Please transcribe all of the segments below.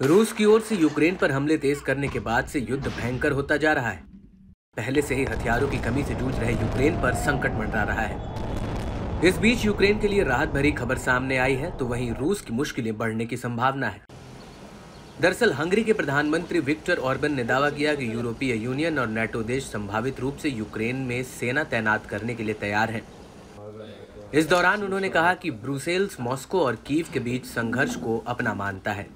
रूस की ओर से यूक्रेन पर हमले तेज करने के बाद से युद्ध भयंकर होता जा रहा है। पहले से ही हथियारों की कमी से जूझ रहे यूक्रेन पर संकट मंडरा रहा है। इस बीच यूक्रेन के लिए राहत भरी खबर सामने आई है, तो वहीं रूस की मुश्किलें बढ़ने की संभावना है। दरअसल हंगरी के प्रधानमंत्री विक्टर ऑर्बन ने दावा किया कि यूरोपीय यूनियन और नेटो देश संभावित रूप से यूक्रेन में सेना तैनात करने के लिए तैयार हैं। इस दौरान उन्होंने कहा कि ब्रुसेल्स मॉस्को और कीव के बीच संघर्ष को अपना मानता है।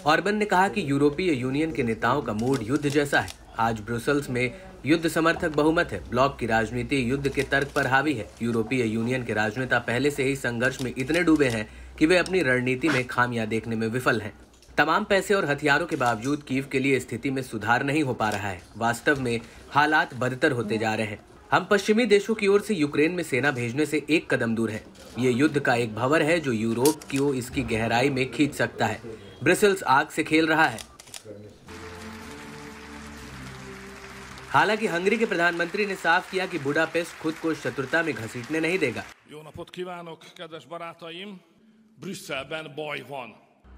ऑर्बन ने कहा कि यूरोपीय यूनियन के नेताओं का मूड युद्ध जैसा है। आज ब्रुसेल्स में युद्ध समर्थक बहुमत है। ब्लॉक की राजनीति युद्ध के तर्क पर हावी है। यूरोपीय यूनियन के राजनेता पहले से ही संघर्ष में इतने डूबे हैं कि वे अपनी रणनीति में खामियां देखने में विफल हैं। तमाम पैसे और हथियारों के बावजूद कीव के लिए स्थिति में सुधार नहीं हो पा रहा है। वास्तव में हालात बदतर होते जा रहे हैं। हम पश्चिमी देशों की ओर से यूक्रेन में सेना भेजने से एक कदम दूर हैं। ये युद्ध का एक भंवर है जो यूरोप को इसकी गहराई में खींच सकता है। ब्रसेल्स आग से खेल रहा है। हालांकि हंगरी के प्रधानमंत्री ने साफ किया कि बुडापेस्ट खुद को शत्रुता में घसीटने नहीं देगा।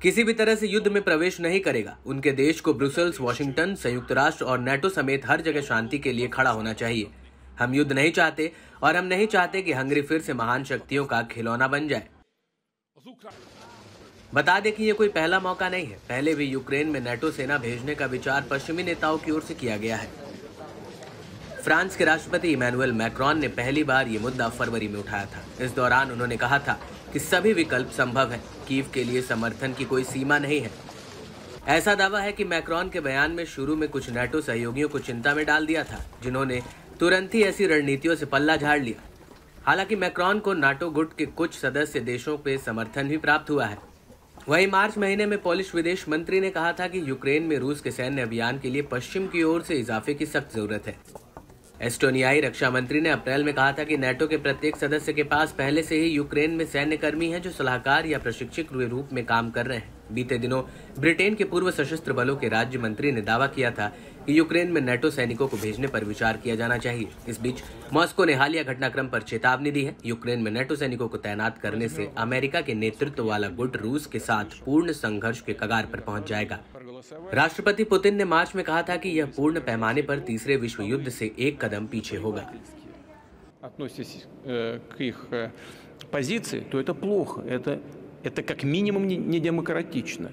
किसी भी तरह से युद्ध में प्रवेश नहीं करेगा। उनके देश को ब्रुसेल्स, वॉशिंगटन, संयुक्त राष्ट्र और नेटो समेत हर जगह शांति के लिए खड़ा होना चाहिए। हम युद्ध नहीं चाहते और हम नहीं चाहते कि हंगरी फिर से महान शक्तियों का खिलौना बन जाए। बता दें कि ये कोई पहला मौका नहीं है। पहले भी यूक्रेन में नेटो सेना भेजने का विचार पश्चिमी नेताओं की ओर से किया गया है। फ्रांस के राष्ट्रपति इमैनुअल मैक्रोन ने पहली बार ये मुद्दा फरवरी में उठाया था। इस दौरान उन्होंने कहा था कि सभी विकल्प संभव हैं। कीव के लिए समर्थन की कोई सीमा नहीं है। ऐसा दावा है कि मैक्रोन के बयान में शुरू में कुछ नेटो सहयोगियों को चिंता में डाल दिया था, जिन्होंने तुरंत ही ऐसी रणनीतियों से पल्ला झाड़ लिया। हालांकि मैक्रोन को नाटो गुट के कुछ सदस्य देशों पे समर्थन भी प्राप्त हुआ है। वहीं मार्च महीने में पोलिश विदेश मंत्री ने कहा था कि यूक्रेन में रूस के सैन्य अभियान के लिए पश्चिम की ओर से इजाफे की सख्त जरूरत है। एस्टोनियाई रक्षा मंत्री ने अप्रैल में कहा था कि नेटो के प्रत्येक सदस्य के पास पहले से ही यूक्रेन में सैन्य कर्मी हैं जो सलाहकार या प्रशिक्षक के रूप में काम कर रहे हैं। बीते दिनों ब्रिटेन के पूर्व सशस्त्र बलों के राज्य मंत्री ने दावा किया था कि यूक्रेन में नेटो सैनिकों को भेजने पर विचार किया जाना चाहिए। इस बीच मॉस्को ने हालिया घटनाक्रम पर चेतावनी दी है। यूक्रेन में नेटो सैनिकों को तैनात करने से अमेरिका के नेतृत्व वाला गुट रूस के साथ पूर्ण संघर्ष के कगार पर पहुंच जाएगा। राष्ट्रपति पुतिन ने मार्च में कहा था कि यह पूर्ण पैमाने पर तीसरे विश्व युद्ध से एक कदम पीछे होगा। Позиции, то это плохо, это как минимум недемократично.